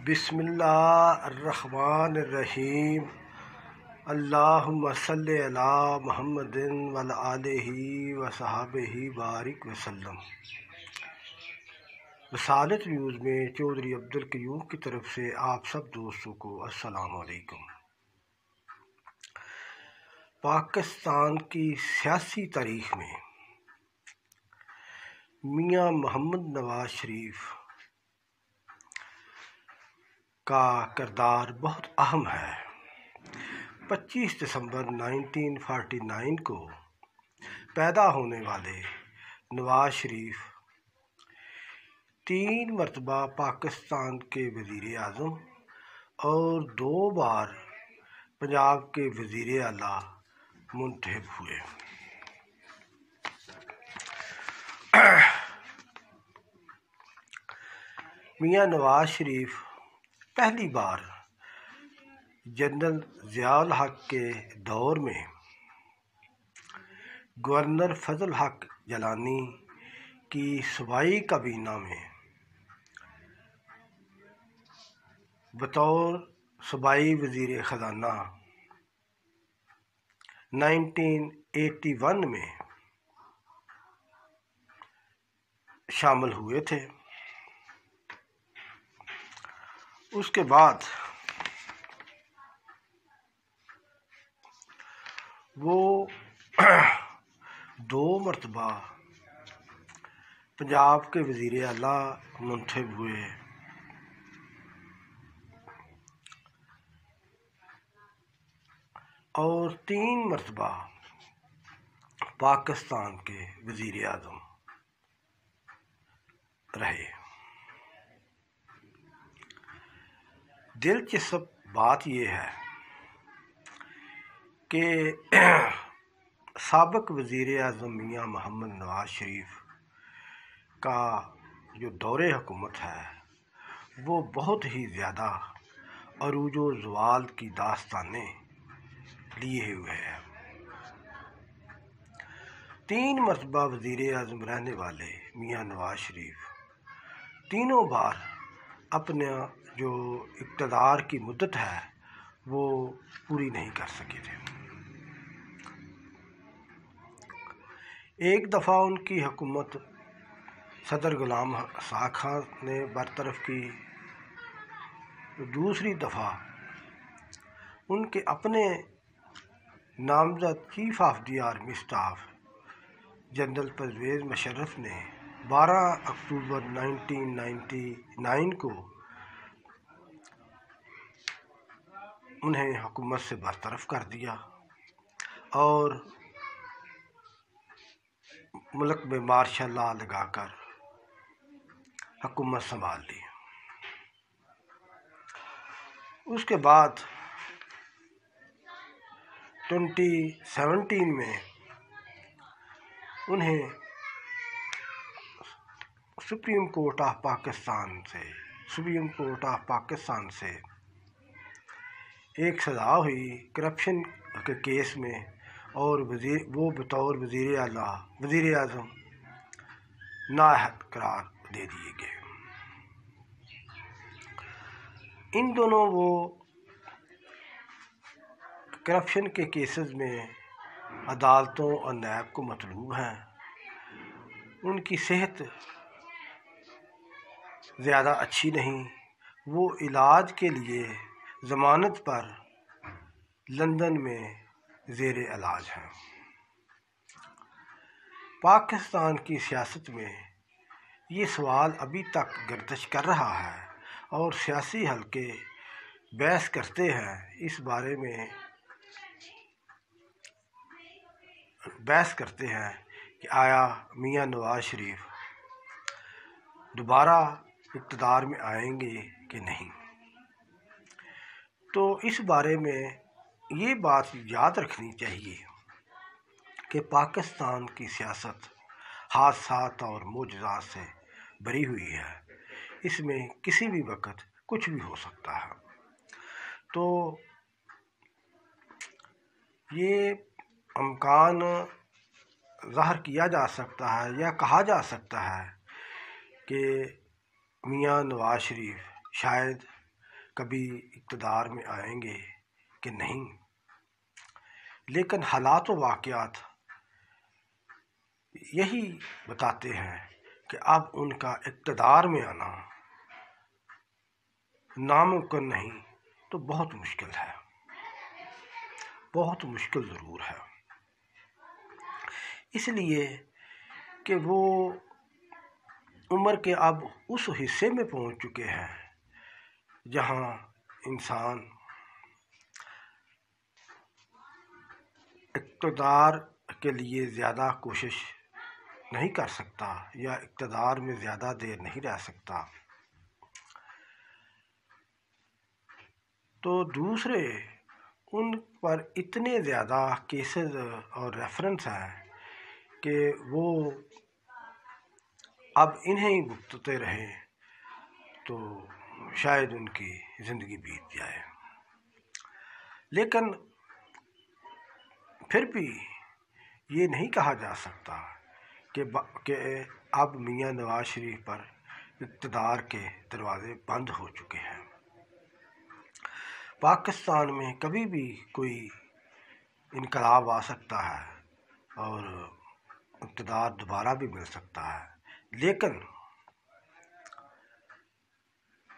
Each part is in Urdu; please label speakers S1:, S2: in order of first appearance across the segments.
S1: بسم اللہ الرحمن الرحیم اللہم صلی علی محمد وعلی آلہ وصحبہ بارک وسلم۔ رسالت نیوز میں چودھری عبدالقیوم کی طرف سے آپ سب دوستوں کو السلام علیکم۔ پاکستان کی سیاسی تاریخ میں میاں محمد نواز شریف کا کردار بہت اہم ہے۔ 25 دسمبر 1949 کو پیدا ہونے والے نواز شریف 3 مرتبہ پاکستان کے وزیر اعظم اور 2 بار پنجاب کے وزیر اعلیٰ منتخب ہوئے۔ میاں نواز شریف پہلی بار جنرل ضیاء الحق کے دور میں گورنر فضل حق جیلانی کی صوبائی کابینہ میں بطور صوبائی وزیر خزانہ 1981 میں شامل ہوئے تھے۔ اس کے بعد وہ 2 مرتبہ پنجاب کے وزیر اعلیٰ منتخب ہوئے اور 3 مرتبہ پاکستان کے وزیر اعظم رہے۔ دلچسپ بات یہ ہے کہ سابق وزیر اعظم میاں محمد نواز شریف کا جو دور حکومت ہے وہ بہت ہی زیادہ عروج و زوال کی داستانیں لیے ہوئے ہے۔ 3 مرتبہ وزیر اعظم رہنے والے میاں نواز شریف تینوں بار اپنا جو اقتدار کی مدت ہے وہ پوری نہیں کر سکے تھے۔ ایک دفعہ ان کی حکومت صدر غلام اسحاق خان نے برطرف کی، دوسری دفعہ ان کے اپنے نامزد chief of the army staff general Pervez Musharraf نے 12 اکتوبر 1999 کو انہیں حکومت سے برطرف کر دیا اور ملک میں مارشل لا لگا کر حکومت سنبھال لی۔ اس کے بعد 2017 میں انہیں سپریم کورٹ آف پاکستان سے ایک سزا ہوئی کرپشن کے کیس میں اور وہ بطور وزیر اعظم نااہل قرار دے دیے گئے۔ ان دونوں وہ کرپشن کے کیسز میں عدالتوں اور نیب کو مطلوب ہیں۔ ان کی صحت زیادہ اچھی نہیں، وہ علاج کے لیے ضمانت پر لندن میں زیر علاج ہیں۔ پاکستان کی سیاست میں یہ سوال ابھی تک گردش کر رہا ہے اور سیاسی حلقے بحث کرتے ہیں، اس بارے میں بحث کرتے ہیں کہ آیا میاں نواز شریف دوبارہ اقتدار میں آئیں گے کہ نہیں۔ تو اس بارے میں یہ بات یاد رکھنی چاہیے کہ پاکستان کی سیاست حادثات اور معجزات سے بھری ہوئی ہے، اس میں کسی بھی وقت کچھ بھی ہو سکتا ہے۔ تو یہ امکان ظاہر کیا جا سکتا ہے یا کہا جا سکتا ہے کہ میاں نواز شریف شاید کبھی اقتدار میں آئیں گے کہ نہیں، لیکن حالات و واقعات یہی بتاتے ہیں کہ اب ان کا اقتدار میں آنا ناممکن نہیں تو بہت مشکل ہے، بہت مشکل ضرور ہے، اس لیے کہ وہ عمر کے اب اس حصے میں پہنچ چکے ہیں جہاں انسان اقتدار کے لیے زیادہ کوشش نہیں کر سکتا یا اقتدار میں زیادہ دیر نہیں رہ سکتا، تو دوسرے ان پر اتنے زیادہ کیسز اور ریفرنس ہیں کہ وہ اب انہیں بھگتتے رہیں تو شاید ان کی زندگی بیت جائے۔ لیکن پھر بھی یہ نہیں کہا جا سکتا کہ اب میاں نواز شریف پر اقتدار کے دروازے بند ہو چکے ہیں۔ پاکستان میں کبھی بھی کوئی انقلاب آ سکتا ہے اور اقتدار دوبارہ بھی مل سکتا ہے، لیکن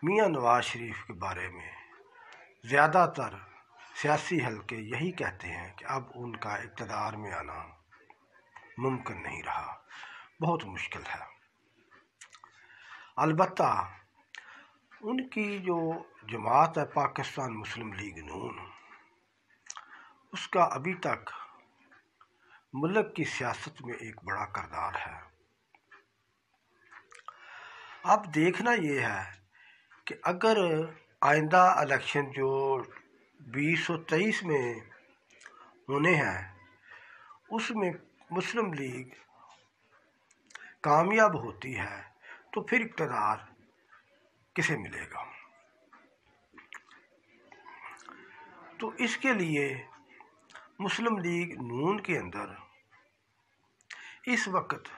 S1: میاں نواز شریف کے بارے میں زیادہ تر سیاسی حلقے یہی کہتے ہیں کہ اب ان کا اقتدار میں آنا ممکن نہیں رہا، بہت مشکل ہے۔ البتہ ان کی جو جماعت ہے پاکستان مسلم لیگ نون، اس کا ابھی تک ملک کی سیاست میں ایک بڑا کردار ہے۔ اب دیکھنا یہ ہے کہ اگر آئندہ الیکشن جو 2023 میں ہونے ہیں اس میں مسلم لیگ کامیاب ہوتی ہے تو پھر اقتدار کسے ملے گا؟ تو اس کے لیے مسلم لیگ نون کے اندر اس وقت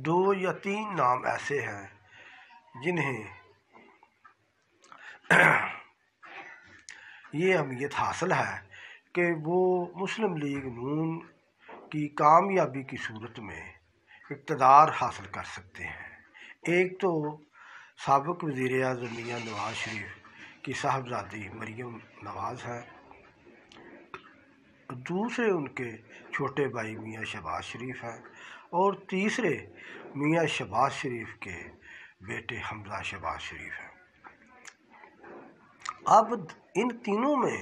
S1: 2 یا 3 نام ایسے ہیں جنہیں یہ اہمیت حاصل ہے کہ وہ مسلم لیگ نون کی کامیابی کی صورت میں اقتدار حاصل کر سکتے ہیں۔ ایک تو سابق وزیر اعظم میاں نواز شریف کی صاحبزادی مریم نواز ہیں، دوسرے ان کے چھوٹے بھائی میاں شہباز شریف ہیں، اور تیسرے میاں شہباز شریف کے بیٹے حمزہ شہباز شریف ہیں۔ اب ان تینوں میں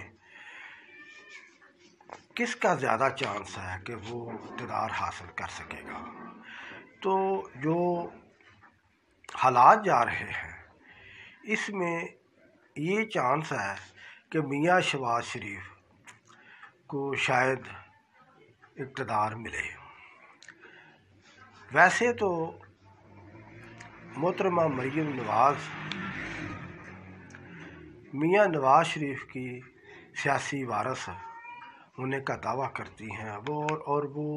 S1: کس کا زیادہ چانس ہے کہ وہ اقتدار حاصل کر سکے گا؟ تو جو حالات جا رہے ہیں اس میں یہ چانس ہے کہ میاں شہباز شریف کو شاید اقتدار ملے۔ ویسے تو محترمہ مریم نواز میاں نواز شریف کی سیاسی وارث ہونے کا دعویٰ کرتی ہیں، اور وہ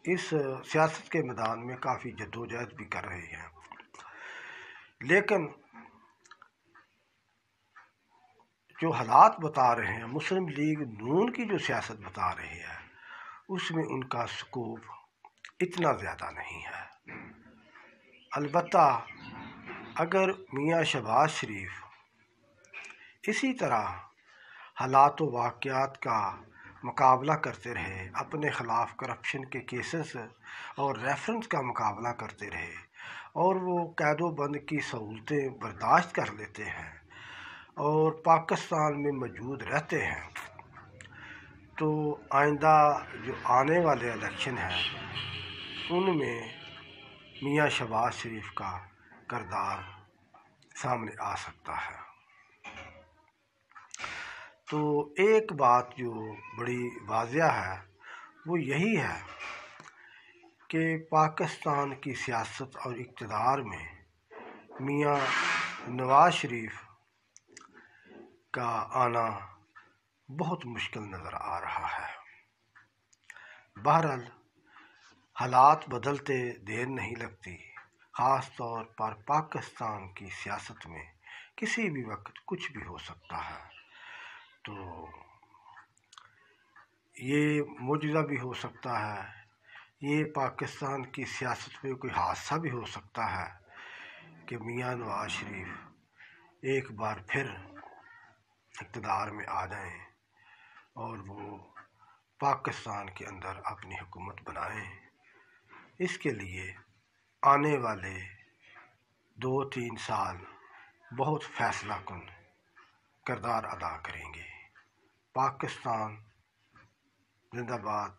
S1: اس سیاست کے میدان میں کافی جدوجہد بھی کر رہی ہیں، لیکن جو حالات بتا رہے ہیں مسلم لیگ نون کی جو سیاست بتا رہی ہے اس میں ان کا سکوپ اتنا زیادہ نہیں ہے۔ البتہ اگر میاں شہباز شریف اسی طرح حالات و واقعات کا مقابلہ کرتے رہے، اپنے خلاف کرپشن کے کیسز اور ریفرنس کا مقابلہ کرتے رہے، اور وہ قید و بند کی سہولتیں برداشت کر لیتے ہیں اور پاکستان میں موجود رہتے ہیں، تو آئندہ جو آنے والے الیکشن ہیں ان میں میاں شہباز شریف کا کردار سامنے آ سکتا ہے۔ تو ایک بات جو بڑی واضح ہے وہ یہی ہے کہ پاکستان کی سیاست اور اقتدار میں میاں نواز شریف کا آنا بہت مشکل نظر آ رہا ہے۔ بہرحال حالات بدلتے دیر نہیں لگتی، خاص طور پر پاکستان کی سیاست میں کسی بھی وقت کچھ بھی ہو سکتا ہے۔ تو یہ معجزہ بھی ہو سکتا ہے، یہ پاکستان کی سیاست میں کوئی حادثہ بھی ہو سکتا ہے کہ میاں نواز شریف ایک بار پھر اقتدار میں آ جائیں اور وہ پاکستان کے اندر اپنی حکومت بنائیں۔ اس کے لیے آنے والے 2-3 سال بہت فیصلہ کن کردار ادا کریں گے۔ پاکستان زندہ باد،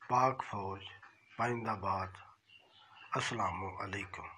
S1: پاک فوج پائندہ باد۔ السلام علیکم۔